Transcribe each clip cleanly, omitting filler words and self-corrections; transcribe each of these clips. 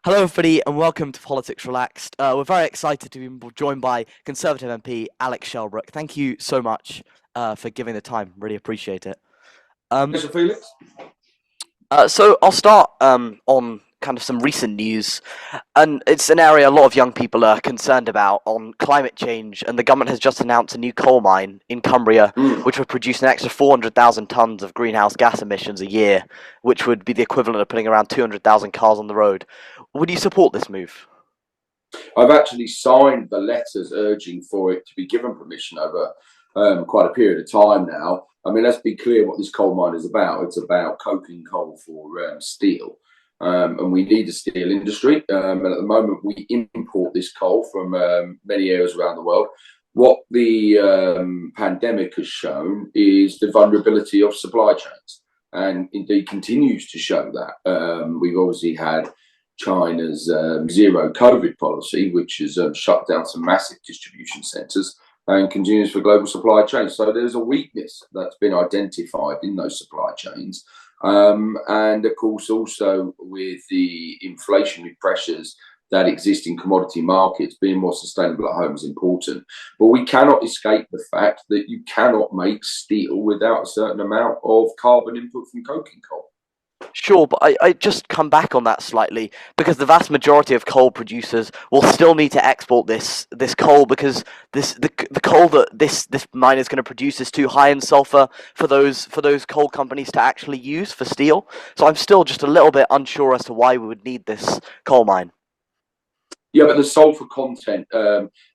Hello, everybody, and welcome to Politics Relaxed. We're very excited to be joined by Conservative MP Alex Shelbrooke. Thank you so much for giving the time. Really appreciate it. Um, Mr. Felix? so I'll start on kind of some recent news, and it's an area a lot of young people are concerned about on climate change. And the government has just announced a new coal mine in Cumbria, Mm. which would produce an extra 400,000 tons of greenhouse gas emissions a year, which would be the equivalent of putting around 200,000 cars on the road. Would you support this move? I've actually signed the letters urging for it to be given permission over quite a period of time now. I mean, let's be clear what this coal mine is about. It's about coking coal for steel. And we need a steel industry. And at the moment, we import this coal from many areas around the world. What the pandemic has shown is the vulnerability of supply chains, and indeed continues to show that. We've obviously had China's zero COVID policy, which has shut down some massive distribution centres and continues for global supply chains. So there's a weakness that's been identified in those supply chains. And of course, also with the inflationary pressures that exist in commodity markets, being more sustainable at home is important. But we cannot escape the fact that you cannot make steel without a certain amount of carbon input from coking coal. Sure, but I just come back on that slightly because the vast majority of coal producers will still need to export this coal because the coal that this mine is going to produce is too high in sulfur for those coal companies to actually use for steel. So I'm still just a little bit unsure as to why we would need this coal mine. Yeah, but the sulfur content,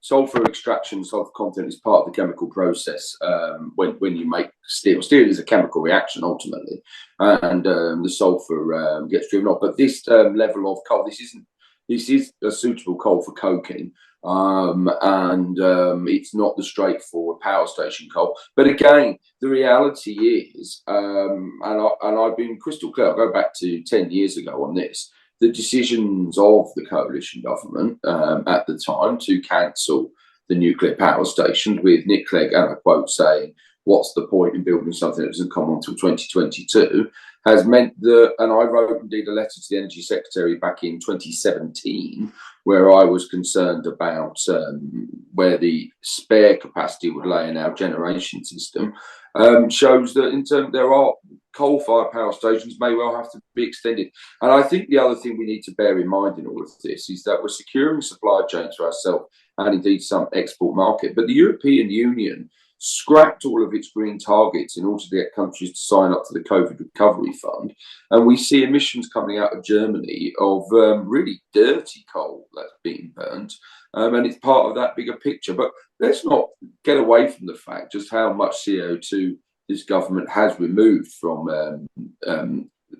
sulfur extraction, sulfur content is part of the chemical process when you make steel. Steel is a chemical reaction ultimately, and the sulfur gets driven off. But this level of coal, this isn't. This is a suitable coal for coking, and it's not the straightforward power station coal. But again, the reality is, and I've been crystal clear. I'll go back to 10 years ago on this. The decisions of the coalition government at the time to cancel the nuclear power stations, with Nick Clegg, and I quote, saying, "What's the point in building something that doesn't come on until 2022?" has meant that, and I wrote indeed a letter to the Energy Secretary back in 2017, where I was concerned about where the spare capacity would lay in our generation system, shows that in terms there are coal-fired power stations may well have to be extended. And I think the other thing we need to bear in mind in all of this is that we're securing supply chains for ourselves and indeed some export market. But the European Union scrapped all of its green targets in order to get countries to sign up to the COVID recovery fund. And we see emissions coming out of Germany of really dirty coal that's being burnt. And it's part of that bigger picture. But let's not get away from the fact just how much CO2 this government has removed from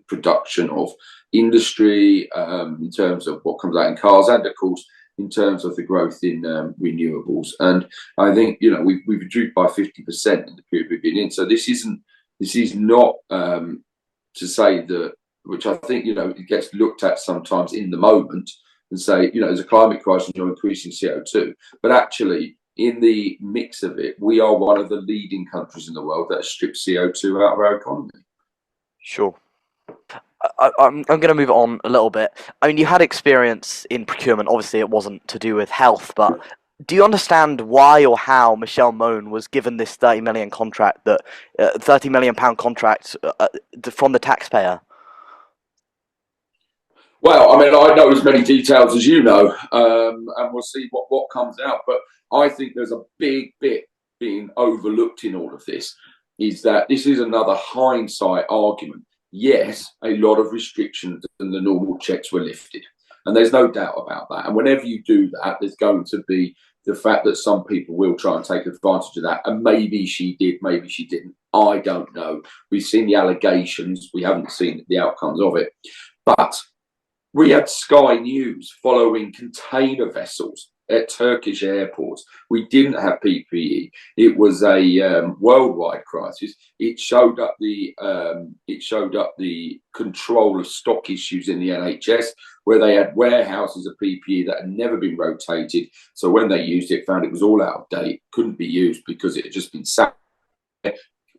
production of industry, in terms of what comes out in cars, and of course in terms of the growth in renewables. And I think we've reduced by 50% in the period we've been in. So this is not to say that, which I think it gets looked at sometimes in the moment and say there's a climate crisis and you're increasing CO2, but actually in the mix of it, we are one of the leading countries in the world that has stripped CO2 out of our economy. Sure. I'm going to move on a little bit. I mean, you had experience in procurement. Obviously, it wasn't to do with health, but do you understand why or how Michelle Mone was given this 30 million contract, that 30 million pound contract from the taxpayer? Well, I mean, I know as many details as you know, and we'll see what comes out. But I think there's a big bit being overlooked in all of this, is that this is another hindsight argument. Yes, a lot of restrictions and the normal checks were lifted, and there's no doubt about that. And whenever you do that, there's going to be the fact that some people will try and take advantage of that. And maybe she did, maybe she didn't. I don't know. We've seen the allegations, we haven't seen the outcomes of it. But we had Sky News following container vessels at Turkish airports. We didn't have PPE. It was a worldwide crisis. It showed up the control of stock issues in the NHS, where they had warehouses of PPE that had never been rotated. So when they used it, found it was all out of date, couldn't be used because it had just been sat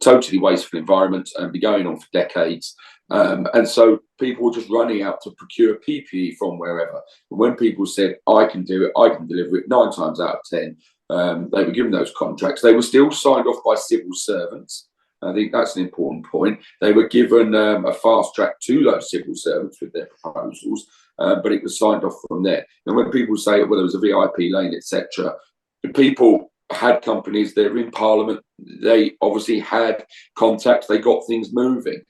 totally wasteful environment and be going on for decades. And so people were just running out to procure PPE from wherever. But when people said, I can do it, I can deliver it, 9 times out of 10, they were given those contracts. They were still signed off by civil servants. I think that's an important point. They were given a fast track to those civil servants with their proposals, but it was signed off from there. And when people say, well, there was a VIP lane, etc., people had companies, they're in Parliament, they obviously had contacts, they got things moving.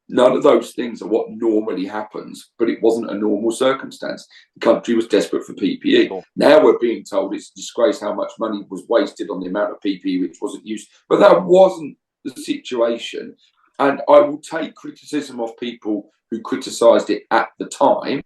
None of those things are what normally happens, but it wasn't a normal circumstance. The country was desperate for PPE. Sure. Now we're being told it's a disgrace how much money was wasted on the amount of PPE which wasn't used. But that wasn't the situation. And I will take criticism of people who criticised it at the time,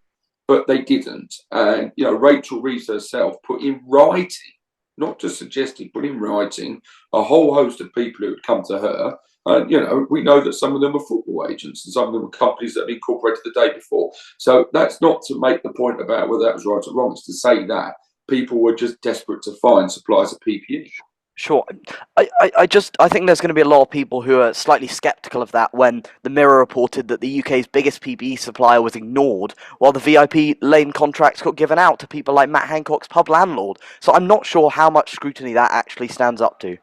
but they didn't. And, you know, Rachel Reeves herself put in writing, not just suggested, but in writing, a whole host of people who had come to her. And, you know, we know that some of them were football agents and some of them were companies that had been incorporated the day before. So that's not to make the point about whether that was right or wrong. It's to say that people were just desperate to find supplies of PPE. Sure. I think there's going to be a lot of people who are slightly skeptical of that when the Mirror reported that the UK's biggest PPE supplier was ignored while the VIP lane contracts got given out to people like Matt Hancock's pub landlord. So I'm not sure how much scrutiny that actually stands up to.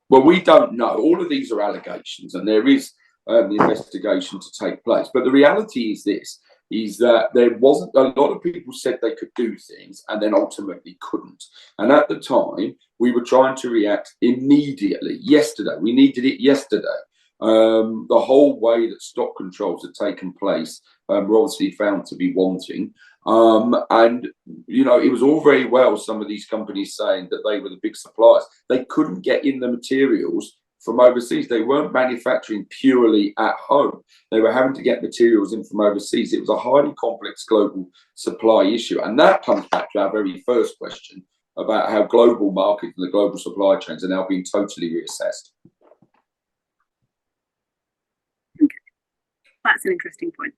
Well, we don't know. All of these are allegations, and there is the investigation to take place. But the reality is this, is that there wasn't, a lot of people said they could do things and then ultimately couldn't. And at the time, we were trying to react immediately. Yesterday, we needed it yesterday. The whole way that stock controls had taken place were obviously found to be wanting. And, you know, it was all very well, some of these companies saying that they were the big suppliers. They couldn't get in the materials from overseas. They weren't manufacturing purely at home. They were having to get materials in from overseas. It was a highly complex global supply issue. And that comes back to our very first question about how global markets and the global supply chains are now being totally reassessed. Okay. That's an interesting point.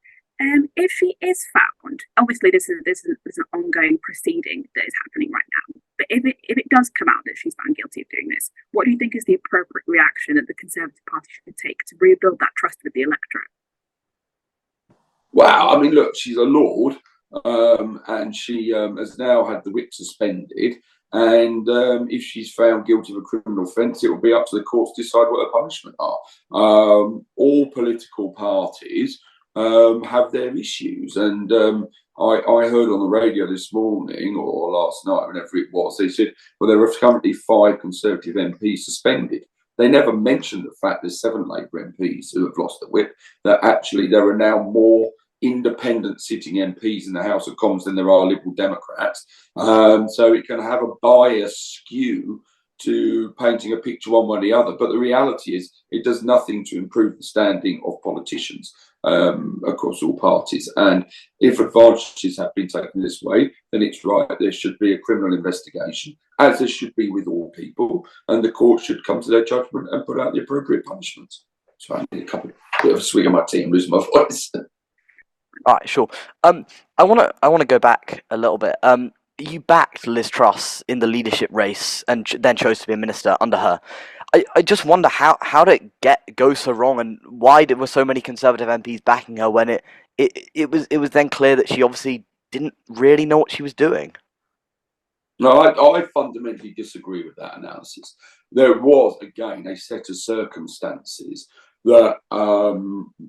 If she is found, obviously this is an ongoing proceeding that is happening right now. But if it does come out that she's found guilty of doing this, what do you think is the appropriate reaction that the Conservative Party should take to rebuild that trust with the electorate? Wow, I mean, look, she's a lord, and she has now had the whip suspended. And if she's found guilty of a criminal offence, it will be up to the courts to decide what her punishment are. All political parties have their issues, and I heard on the radio this morning or last night, whenever it was, they said, well, there are currently 5 Conservative MPs suspended. They never mentioned the fact there's 7 Labour MPs who have lost the whip, that actually there are now more independent sitting MPs in the House of Commons than there are Liberal Democrats. So it can have a bias skew to painting a picture one way or the other. But the reality is it does nothing to improve the standing of politicians across all parties. And if advantages have been taken this way, then it's right. There should be a criminal investigation, as there should be with all people, and the court should come to their judgment and put out the appropriate punishments. So I need a bit of a swig of my tea and lose my voice. All right, sure. I wanna go back a little bit. You backed Liz Truss in the leadership race and then chose to be a minister under her. I just wonder how did it go so wrong, and why were so many Conservative MPs backing her when it was then clear that she obviously didn't really know what she was doing? No, I fundamentally disagree with that analysis. There was, again, a set of circumstances that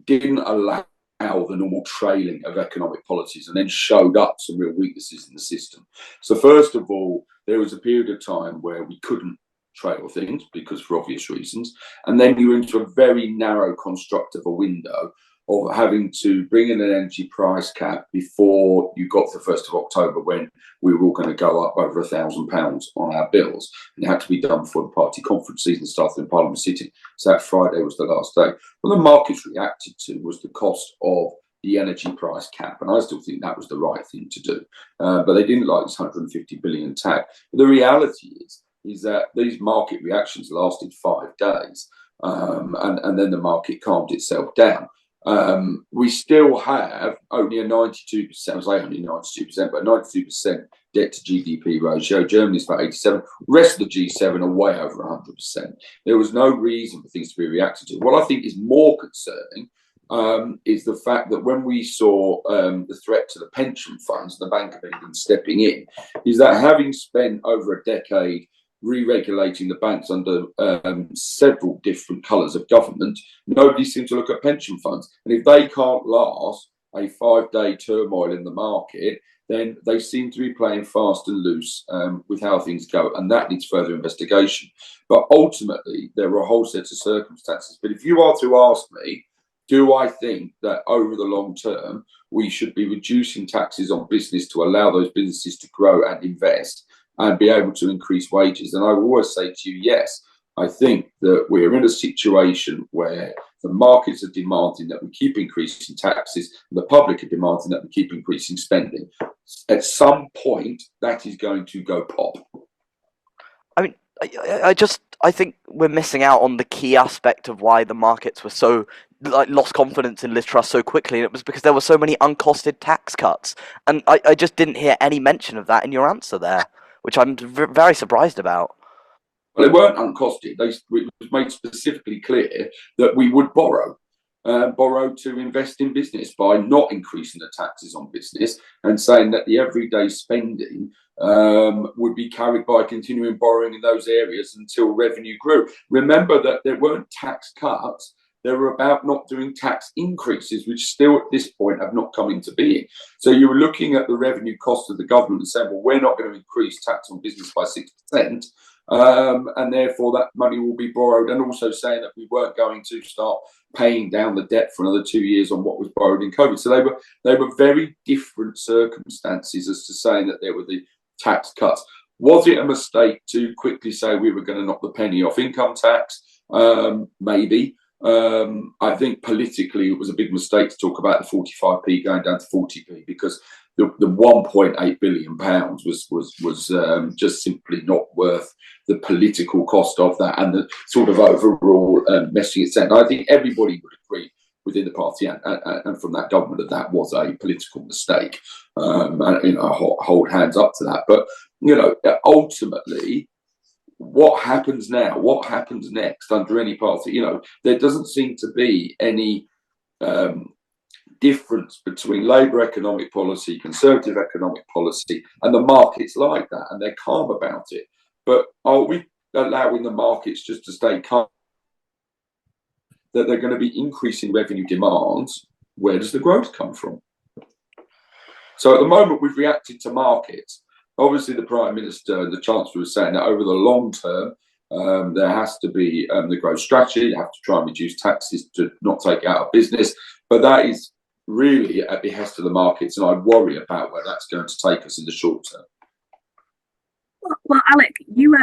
didn't allow the normal trailing of economic policies, and then showed up some real weaknesses in the system. So first of all, there was a period of time where we couldn't trail things because for obvious reasons, and then you were into a very narrow construct of a window of having to bring in an energy price cap before you got to the 1st of October, when we were all going to go up over £1,000 on our bills. And it had to be done before the party conference season started in Parliament sitting. So that Friday was the last day. What the markets reacted to was the cost of the energy price cap. And I still think that was the right thing to do. But they didn't like this 150 billion tag. But the reality is that these market reactions lasted 5 days. And then the market calmed itself down. We still have only a 92%, I say only 92%, but 92% debt to GDP ratio. Germany's about 87%. The rest of the G7 are way over 100%. There was no reason for things to be reacted to. What I think is more concerning is the fact that when we saw the threat to the pension funds, the Bank of England stepping in, is that having spent over a decade re-regulating the banks under several different colours of government, nobody seemed to look at pension funds. And if they can't last a 5-day turmoil in the market, then they seem to be playing fast and loose with how things go. And that needs further investigation. But ultimately, there are a whole set of circumstances. But if you are to ask me, do I think that over the long term, we should be reducing taxes on business to allow those businesses to grow and invest and be able to increase wages? And I will always say to you, yes, I think that we're in a situation where the markets are demanding that we keep increasing taxes and the public are demanding that we keep increasing spending. At some point, that is going to go pop. I mean, I think we're missing out on the key aspect of why the markets were so lost confidence in Liz Truss so quickly, and it was because there were so many uncosted tax cuts, and I just didn't hear any mention of that in your answer there, which I'm very surprised about. Well, they weren't uncosted. It was made specifically clear that we would borrow to invest in business by not increasing the taxes on business and saying that the everyday spending would be carried by continuing borrowing in those areas until revenue grew. Remember that there weren't tax cuts. They were about not doing tax increases, which still at this point have not come into being. So you were looking at the revenue cost of the government and saying, well, we're not going to increase tax on business by 6%. And therefore that money will be borrowed, and also saying that we weren't going to start paying down the debt for another 2 years on what was borrowed in COVID. So they were very different circumstances as to saying that there were the tax cuts. Was it a mistake to quickly say we were going to knock the penny off income tax? Maybe. I think politically it was a big mistake to talk about the 45p going down to 40p, because the 1.8 billion pounds was just simply not worth the political cost of that and the sort of overall messaging it sent. I think everybody would agree within the party and from that government that was a political mistake. And hold hands up to that. But ultimately, what happens now? What happens next under any party? There doesn't seem to be any difference between Labour economic policy, Conservative economic policy, and the markets like that, and they're calm about it. But are we allowing the markets just to stay calm? That they're going to be increasing revenue demands. Where does the growth come from? So at the moment, we've reacted to markets. Obviously, the Prime Minister and the Chancellor was saying that over the long term, there has to be the growth strategy. You have to try and reduce taxes to not take out of business. But that is really at the behest of the markets, and I worry about where that's going to take us in the short term. Well, Alec, you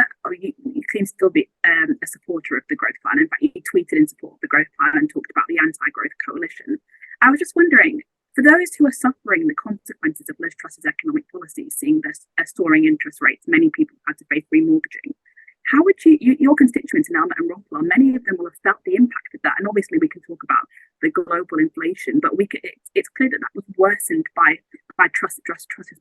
seem to still be a supporter of the growth plan. In fact, you tweeted in support of the growth plan and talked about the anti-growth coalition. I was just wondering, for those who are suffering the consequences of Liz Truss's economic policies, seeing their soaring interest rates, many people have had to face remortgaging. How would your constituents in Almet and Rockwell, many of them will have felt the impact of that. And obviously we can talk about the global inflation, but it's clear that was worsened by Truss's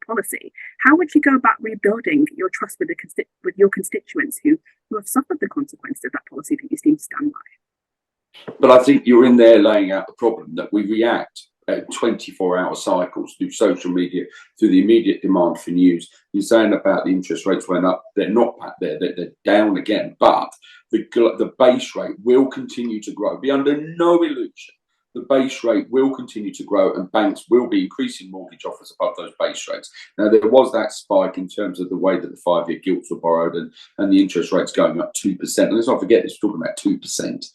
policy. How would you go about rebuilding your trust with your constituents who have suffered the consequences of that policy that you seem to stand by? But I think you're in there laying out the problem that we react 24-hour cycles through social media, through the immediate demand for news. You're saying about the interest rates went up. They're not back there. They're down again. But the base rate will continue to grow. Be under no illusion. The base rate will continue to grow, and banks will be increasing mortgage offers above those base rates. Now, there was that spike in terms of the way that the 5-year gilts were borrowed and the interest rates going up 2%. And let's not forget, it's talking about 2%.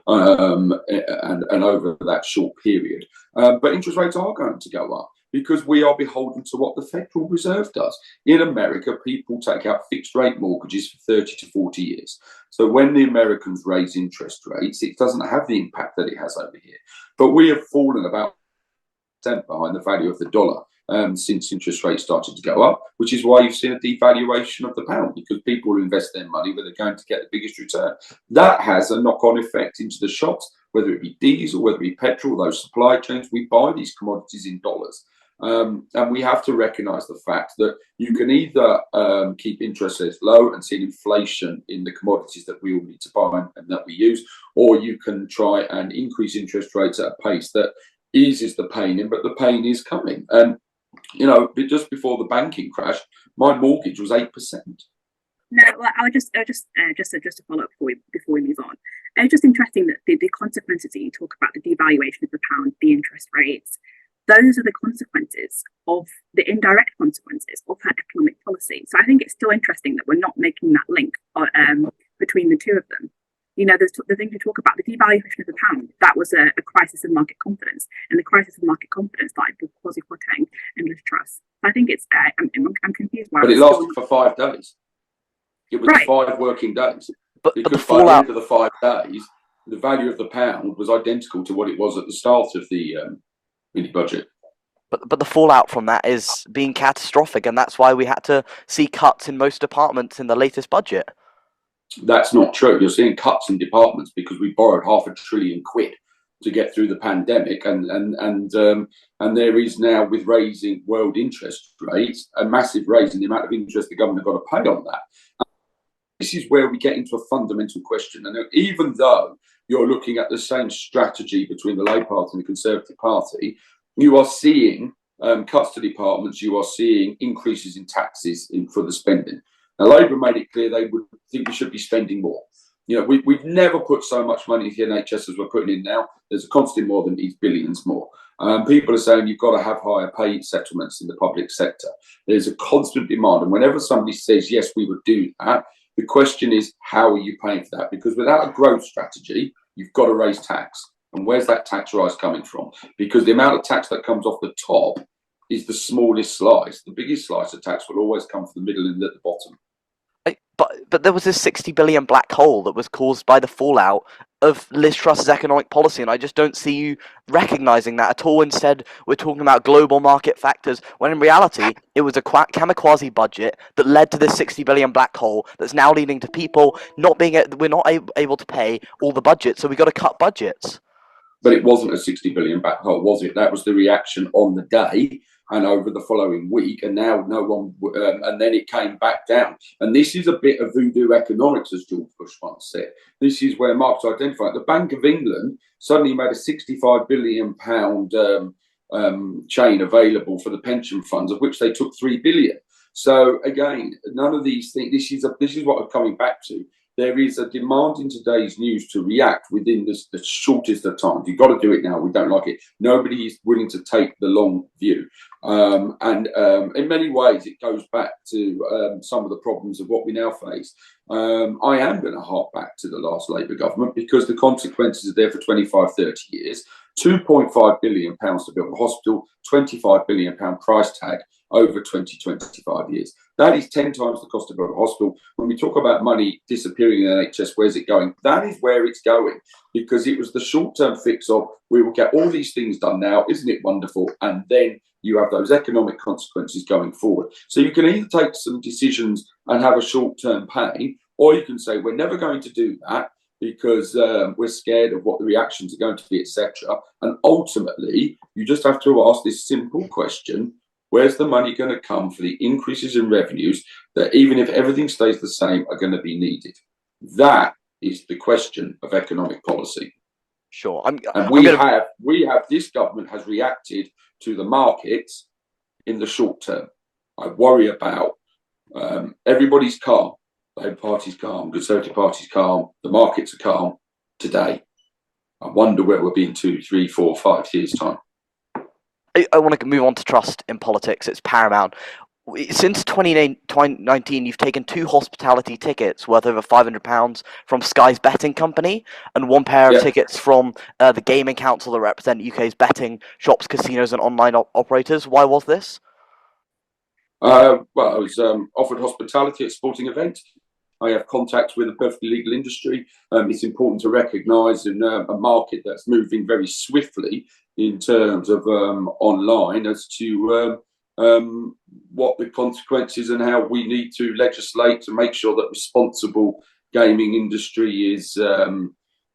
And over that short period. But interest rates are going to go up because we are beholden to what the Federal Reserve does. In America, people take out fixed rate mortgages for 30 to 40 years. So when the Americans raise interest rates, it doesn't have the impact that it has over here. But we have fallen about 10% behind the value of the dollar since interest rates started to go up, which is why you've seen a devaluation of the pound, because people will invest their money where they're going to get the biggest return. That has a knock-on effect into the shops, whether it be diesel, whether it be petrol, those supply chains. We buy these commodities in dollars. And we have to recognise the fact that you can either keep interest rates low and see inflation in the commodities that we all need to buy and that we use, or you can try and increase interest rates at a pace that eases the pain in, but the pain is coming. And you know, just before the banking crash, my mortgage was 8%. No, well, I would just to follow up before we move on. It's just interesting that the consequences that you talk about, the devaluation of the pound, the interest rates, those are the consequences of the indirect consequences of her economic policy. So I think it's still interesting that we're not making that link between the two of them. You know, the thing to talk about, the devaluation of the pound, that was a crisis of market confidence, and the crisis of market confidence started with Quasi-Quatang and with Truss. I think it's I'm confused why. But it lasted for 5 days. It was right. 5 working days. But because the by fallout, the end of the 5 days, the value of the pound was identical to what it was at the start of the mini budget. But the fallout from that is being catastrophic, and that's why we had to see cuts in most departments in the latest budget. That's not true. You're seeing cuts in departments because we borrowed £500 billion to get through the pandemic, and there is now, with raising world interest rates, a massive raise in the amount of interest the government have got to pay on that. This is where we get into a fundamental question. And even though you're looking at the same strategy between the Labour Party and the Conservative Party, you are seeing cuts to departments, you are seeing increases in taxes for the spending. Now, Labour made it clear they would think we should be spending more. You know, we've never put so much money into the NHS as we're putting in now. There's a constant more than these billions more. People are saying you've got to have higher pay settlements in the public sector. There's a constant demand. And whenever somebody says, yes, we would do that, the question is, how are you paying for that? Because without a growth strategy, you've got to raise tax. And where's that tax rise coming from? Because the amount of tax that comes off the top is the smallest slice. The biggest slice of tax will always come from the middle and at the bottom. But there was this 60 billion black hole that was caused by the fallout of Liz Truss's economic policy, and I just don't see you recognising that at all. Instead, we're talking about global market factors, when in reality, it was a kamikaze budget that led to this 60 billion black hole that's now leading to people not being we're not able to pay all the budgets, so we've got to cut budgets. But it wasn't a 60 billion black hole, was it? That was the reaction on the day and over the following week, and now no one, and then it came back down. And this is a bit of voodoo economics, as George Bush once said. This is where markets identify. The Bank of England suddenly made a £65 billion chain available for the pension funds, of which they took 3 billion. So again, none of these things. This is what I'm coming back to. There is a demand in today's news to react within the shortest of times. You've got to do it now. We don't like it. Nobody is willing to take the long view. And in many ways, it goes back to some of the problems of what we now face. I am going to hark back to the last Labour government because the consequences are there for 25, 30 years. £2.5 billion to build a hospital, £25 billion price tag over 20, 25 years. That is 10 times the cost of a hospital. When we talk about money disappearing in the NHS, where's it going? That is where it's going, because it was the short-term fix of, we will get all these things done now, isn't it wonderful? And then you have those economic consequences going forward. So you can either take some decisions and have a short-term pain, or you can say, we're never going to do that because we're scared of what the reactions are going to be, etc. And ultimately, you just have to ask this simple question: where's the money going to come for the increases in revenues that, even if everything stays the same, are going to be needed? That is the question of economic policy. Sure. This government has reacted to the markets in the short term. I worry about everybody's calm. Labour Party's calm, Conservative Party's calm, the markets are calm today. I wonder where we'll be in 2, 3, 4, 5 years' time. I want to move on to trust in politics. It's paramount. Since 2019, you've taken 2 hospitality tickets worth over £500 from Sky's betting company and 1 pair of tickets from the Gaming Council that represent UK's betting shops, casinos and online operators. Why was this? Well, I was offered hospitality at a sporting event. I have contacts with a perfectly legal industry. It's important to recognise in a market that's moving very swiftly in terms of online as to what the consequences and how we need to legislate to make sure that responsible gaming industry is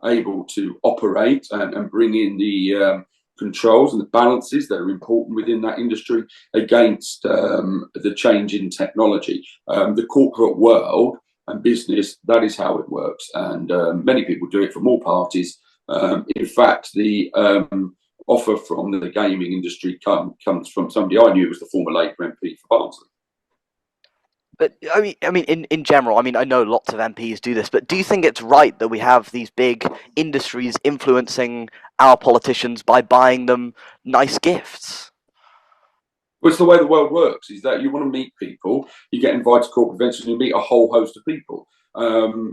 able to operate and bring in the controls and the balances that are important within that industry against the change in technology. The corporate world and business, that is how it works. And many people do it from all parties. In fact, the offer from the gaming industry comes from somebody I knew was the former Labour MP for Barnsley. But I mean, in general, I mean, I know lots of MPs do this, but do you think it's right that we have these big industries influencing our politicians by buying them nice gifts? Well, it's the way the world works, is that you want to meet people, you get invited to corporate events and you meet a whole host of people.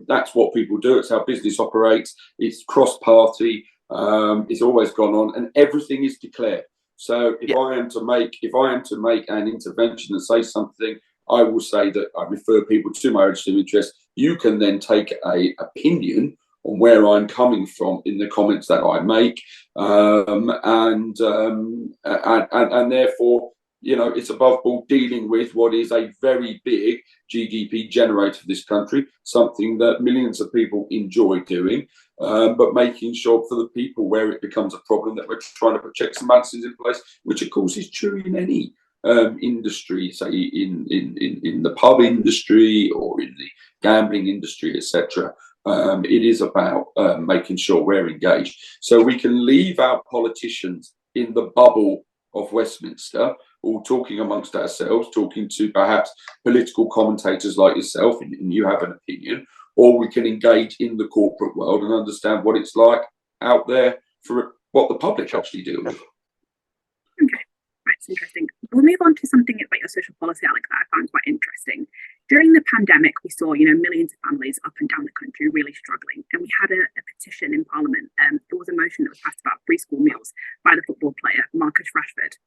That's what people do. It's how business operates. It's cross-party. It's always gone on, and everything is declared. So if I am to make an intervention and say something, I will say that I refer people to my register of interest. You can then take a opinion on where I'm coming from in the comments that I make, and therefore, you know, it's above board dealing with what is a very big GDP generator for this country, something that millions of people enjoy doing, but making sure for the people where it becomes a problem that we're trying to put checks and balances in place, which of course is true in any industry, say in the pub industry or in the gambling industry, etc. It is about making sure we're engaged, so we can leave our politicians in the bubble of Westminster, all talking amongst ourselves, talking to perhaps political commentators like yourself, and you have an opinion, or we can engage in the corporate world and understand what it's like out there for what the public actually deal with. Okay. That's interesting. We'll move on to something about your social policy, Alex, that I found quite interesting. During the pandemic, we saw, millions of families up and down the country really struggling, and we had a petition in Parliament. There was a motion that was passed about free school meals by the football player Marcus Rashford.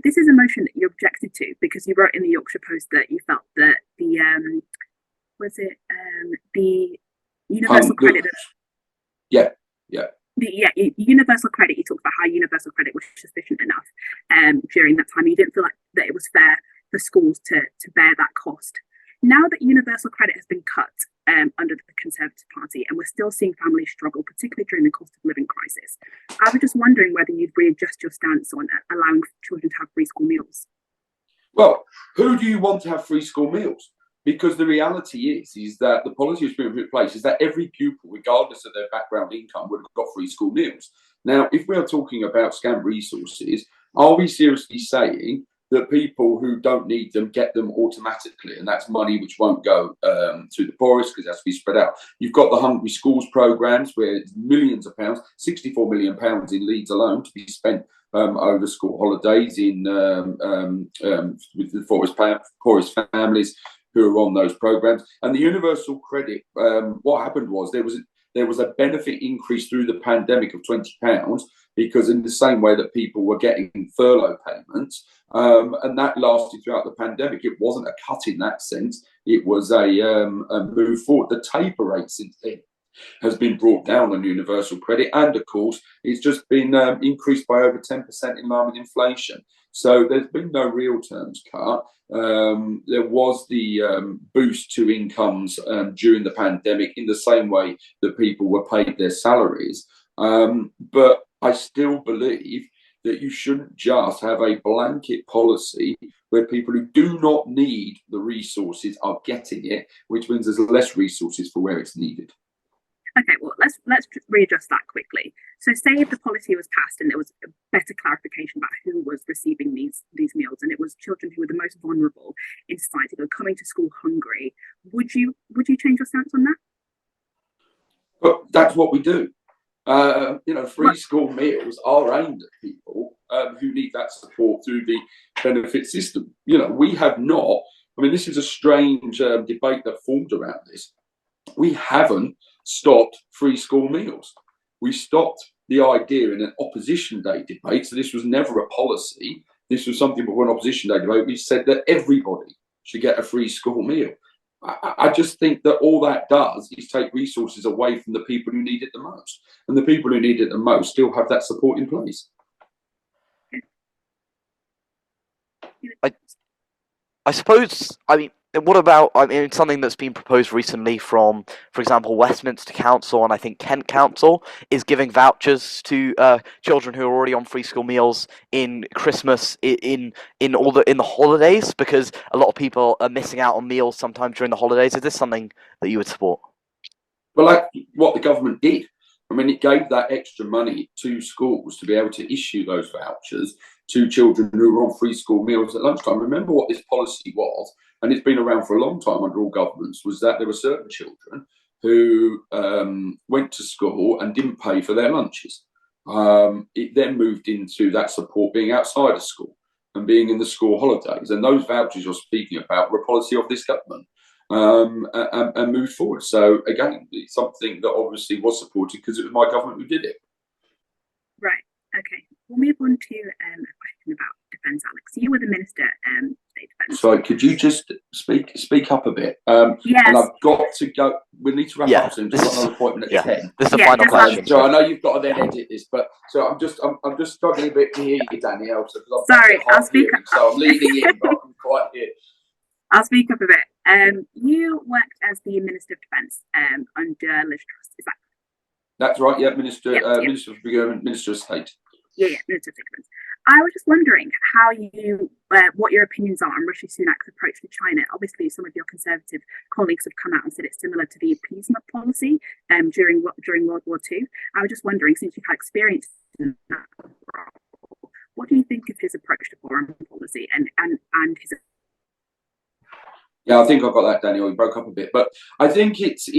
This is a motion that you objected to because you wrote in the Yorkshire Post that you felt that the universal credit. Universal credit. You talked about how universal credit was sufficient enough during that time. You didn't feel like that it was fair for schools to bear that cost. Now that universal credit has been cut under the Conservative Party, and we're still seeing families struggle, particularly during the cost of living crisis, I was just wondering whether you'd readjust your stance on allowing children to have free school meals. Well, who do you want to have free school meals? Because the reality is that the policy that's been put in place is that every pupil, regardless of their background income, would have got free school meals. Now, if we are talking about scant resources, are we seriously saying that people who don't need them get them automatically, and that's money which won't go to the poorest because it has to be spread out? You've got the Hungry Schools programmes where it's millions of pounds, £64 million in Leeds alone, to be spent over school holidays in with the poorest families who are on those programmes. And the universal credit, what happened was there was a benefit increase through the pandemic of £20, because in the same way that people were getting furlough payments, and that lasted throughout the pandemic. It wasn't a cut in that sense. It was a move forward. The taper rate since then has been brought down on universal credit, and of course it's just been increased by over 10% in line with inflation. So there's been no real terms cut. There was the boost to incomes during the pandemic in the same way that people were paid their salaries, but I still believe that you shouldn't just have a blanket policy where people who do not need the resources are getting it, which means there's less resources for where it's needed. Okay, well, let's readjust that quickly. So say if the policy was passed and there was a better clarification about who was receiving these meals, and it was children who were the most vulnerable in society, who were coming to school hungry, would you change your stance on that? But that's what we do. Free school meals are aimed at people who need that support through the benefit system. We have not, this is a strange debate that formed around this. We haven't stopped free school meals. We stopped the idea in an opposition day debate. So this was never a policy. This was something before an opposition day debate. We said that everybody should get a free school meal. I just think that all that does is take resources away from the people who need it the most. And the people who need it the most still have that support in place. I suppose, I mean, what about, I mean, something that's been proposed recently from, for example, Westminster Council and I think Kent Council is giving vouchers to children who are already on free school meals in Christmas, in the holidays, because a lot of people are missing out on meals sometimes during the holidays. Is this something that you would support? Well, like what the government did. I mean, it gave that extra money to schools to be able to issue those vouchers to children who were on free school meals at lunchtime. Remember what this policy was, and it's been around for a long time under all governments, was that there were certain children who went to school and didn't pay for their lunches. It then moved into that support being outside of school and being in the school holidays. And those vouchers you're speaking about were a policy of this government. And moved forward. So again, it's something that obviously was supported because it was my government who did it. Right. Okay. We'll move on to a question about defence, Alex. You were the minister, state defence. Sorry, could you just speak up a bit? Yes. And I've got to go. We need to wrap up soon. I've got another appointment at 10. This is the final question. So I know you've got to then edit this, but so I'm just struggling a bit to hear you, Danielle. So sorry, I'll speak up. So I'm leaning in, but I'm quite here. I'll speak up a bit. You worked as the Minister of Defence under Liz Truss, is that? That's right. Yeah, Minister, Minister of Procurement, Minister of State. Yeah, Minister of Defence. I was just wondering how you, what your opinions are on Rishi Sunak's approach to China. Obviously, some of your Conservative colleagues have come out and said it's similar to the appeasement policy during World War II. I was just wondering, since you've had experience in that, what do you think of his approach to foreign policy and his? Yeah, I think I've got that, Daniel. You broke up a bit, but I think it's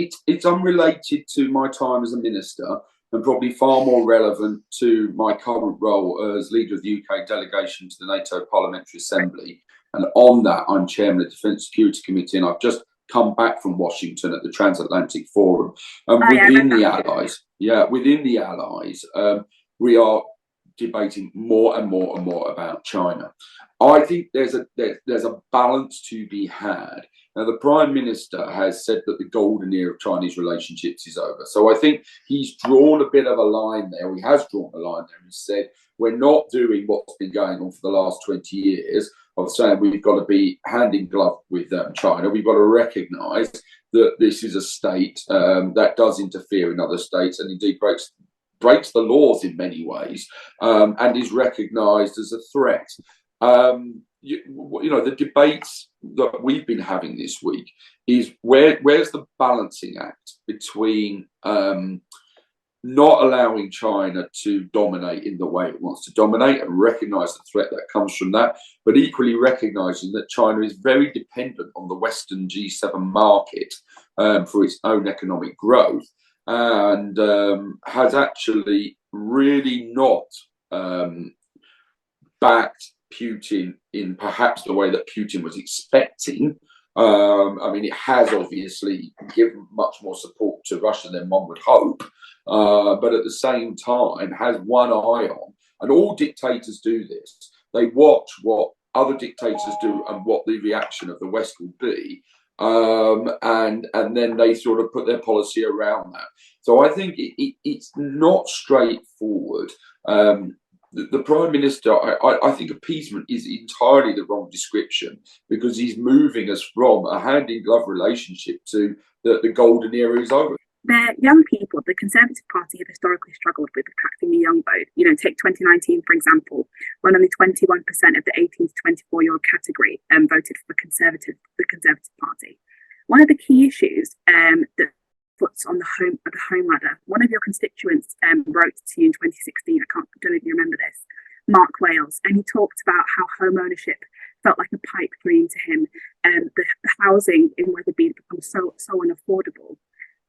unrelated to my time as a minister and probably far more relevant to my current role as leader of the UK delegation to the NATO Parliamentary Assembly. And on that, I'm chairman of the Defence Security Committee, and I've just come back from Washington at the Transatlantic Forum. And within the Allies, we are debating more and more and more about China. I think there's a balance to be had. Now, the Prime Minister has said that the golden era of Chinese relationships is over. So I think he's drawn a bit of a line there. He has drawn a line there and said, we're not doing what's been going on for the last 20 years of saying we've got to be hand in glove with China. We've got to recognise that this is a state that does interfere in other states and indeed breaks the laws in many ways and is recognised as a threat. You know, the debates that we've been having this week is where's the balancing act between not allowing China to dominate in the way it wants to dominate and recognise the threat that comes from that, but equally recognising that China is very dependent on the Western G7 market for its own economic growth and has actually really not backed Putin in perhaps the way that Putin was expecting. I mean, it has obviously given much more support to Russia than one would hope, but at the same time has one eye on, and all dictators do this, they watch what other dictators do and what the reaction of the West will be, and then they sort of put their policy around that. So I think it's not straightforward. The Prime Minister, I think appeasement is entirely the wrong description because he's moving us from a hand-in-glove relationship to the golden era is over. The young people, the Conservative Party have historically struggled with attracting the young vote. You know, take 2019, for example, when only 21% of the 18 to 24-year-old category voted for the Conservative Party. One of the key issues that puts on the home ladder. One of your constituents wrote to you in 2016. I don't know if you remember this, Mark Wales, and he talked about how home ownership felt like a pipe dream to him, and the housing in Wetherby had become so unaffordable.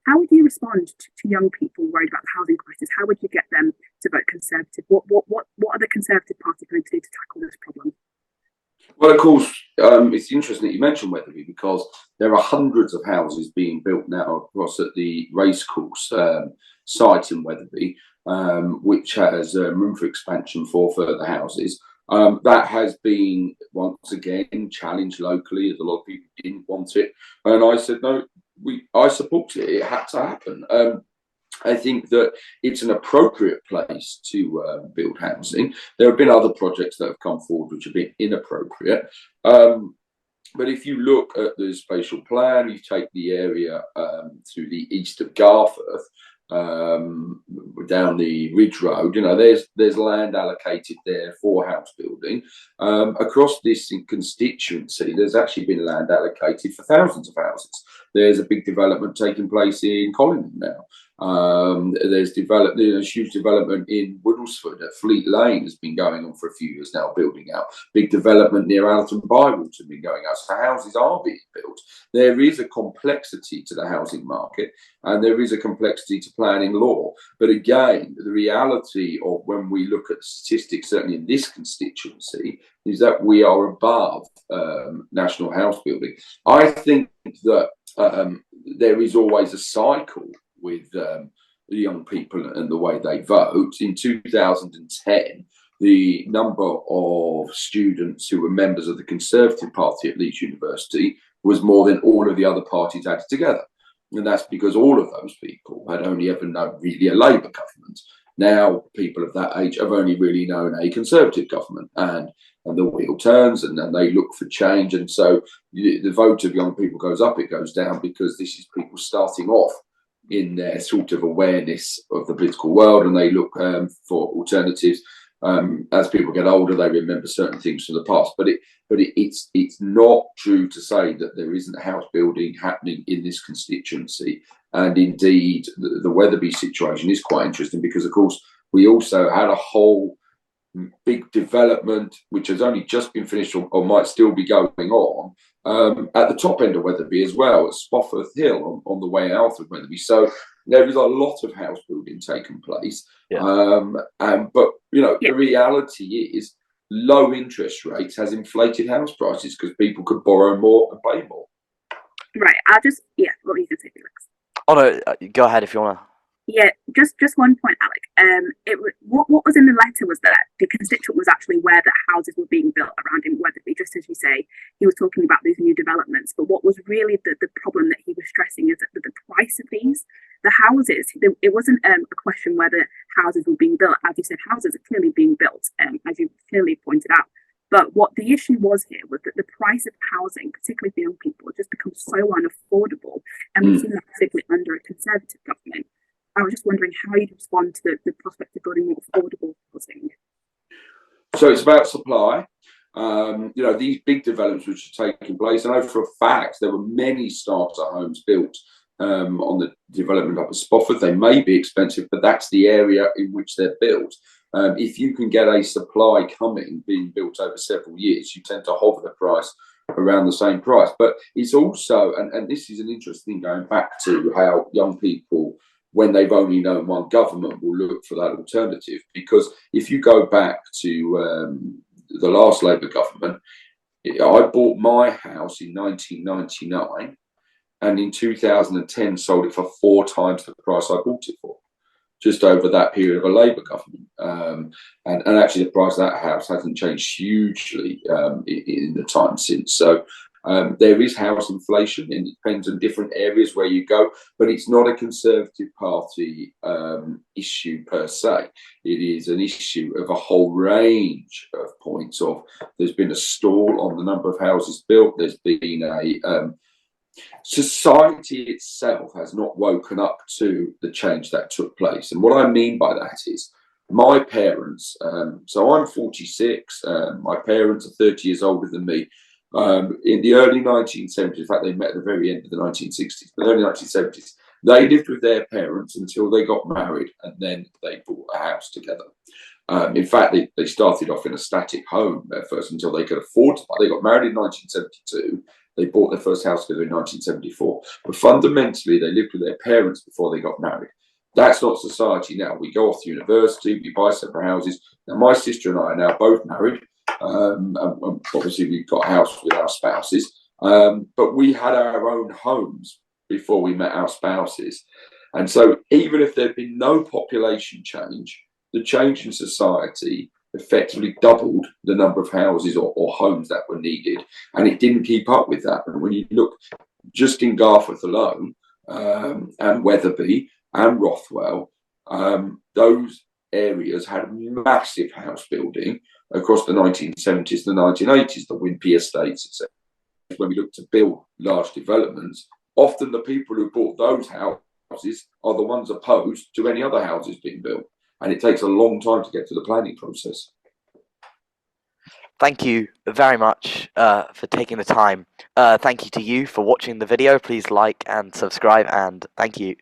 How would you respond to young people worried about the housing crisis? How would you get them to vote Conservative? What are the Conservative Party going to do to tackle this problem? Well, of course, it's interesting that you mentioned Wetherby because there are hundreds of houses being built now across at the racecourse site in Wetherby, which has room for expansion for further houses. That has been, once again, challenged locally as a lot of people didn't want it. And I said, no, I supported it. It had to happen. I think that it's an appropriate place to build housing. There have been other projects that have come forward which have been inappropriate. But if you look at the spatial plan, you take the area through the east of Garforth, down the Ridge Road, there's land allocated there for house building. Across this constituency, there's actually been land allocated for thousands of houses. There's a big development taking place in Collingham now. There's huge development in Woodlesford at Fleet Lane has been going on for a few years now, building out. Big development near Allerton Bywater has been going out. So houses are being built. There is a complexity to the housing market, and there is a complexity to planning law. But again, the reality of when we look at the statistics, certainly in this constituency, is that we are above national house building. I think that there is always a cycle with the young people and the way they vote. In 2010, the number of students who were members of the Conservative Party at Leeds University was more than all of the other parties added together. And that's because all of those people had only ever known really a Labour government. Now, people of that age have only really known a Conservative government, and the wheel turns and then they look for change. And so the vote of young people goes up, it goes down, because this is people starting off in their sort of awareness of the political world, and they look for alternatives. As people get older, they remember certain things from the past. But it's not true to say that there isn't house building happening in this constituency. And indeed, the Wetherby situation is quite interesting because, of course, we also had a whole big development which has only just been finished or might still be going on at the top end of Wetherby as well, at Spofford Hill on the way out of Wetherby. So there is a lot of house building taking place. Yeah. But the reality is low interest rates has inflated house prices because people could borrow more and pay more. Right. What were you going to say, Felix? Oh no, go ahead if you want to. Yeah, just one point, Alec. What was in the letter was that the constituent was actually aware that houses were being built around in Wetherby, just as you say. He was talking about these new developments, but what was really the problem that he was stressing is that the price of the houses, it wasn't a question whether houses were being built. As you said, houses are clearly being built, as you clearly pointed out. But what the issue was here was that the price of housing, particularly for young people, just becomes so unaffordable, and we've seen that particularly under a Conservative government. I was just wondering how you'd respond to the prospect of building more affordable housing. So it's about supply. These big developments which are taking place. I know for a fact there were many starter homes built on the development up at Spofford. They may be expensive, but that's the area in which they're built. If you can get a supply being built over several years, you tend to hover the price around the same price. But it's also, and this is an interesting thing, going back to how young people, when they've only known one government, will look for that alternative. Because if you go back to the last Labour government, I bought my house in 1999, and in 2010 sold it for 4 times the price I bought it for, just over that period of a Labour government. And actually the price of that house hasn't changed hugely in the time since. So there is house inflation, and it depends on different areas where you go, but it's not a Conservative Party issue per se. It is an issue of a whole range of points of, there's been a stall on the number of houses built, there's been a society itself has not woken up to the change that took place. And what I mean by that is my parents, so I'm 46, my parents are 30 years older than me. In the early 1970s, in fact, they met at the very end of the 1960s, but the early 1970s, they lived with their parents until they got married, and then they bought a house together. In fact, they started off in a static home at first until they could afford to buy. They got married in 1972. They bought their first house together in 1974. But fundamentally, they lived with their parents before they got married. That's not society now. We go off to university, we buy separate houses. Now, my sister and I are now both married. And obviously, we've got a house with our spouses. But we had our own homes before we met our spouses. And so even if there'd been no population change, the change in society effectively doubled the number of houses or homes that were needed, and it didn't keep up with that. And when you look just in Garforth alone and Wetherby, and Rothwell, those areas had massive house building across the 1970s, the 1980s, the Wimpy estates, etc. When we look to build large developments, often the people who bought those houses are the ones opposed to any other houses being built. And it takes a long time to get to the planning process. Thank you very much for taking the time. Thank you to you for watching the video. Please like and subscribe, and thank you.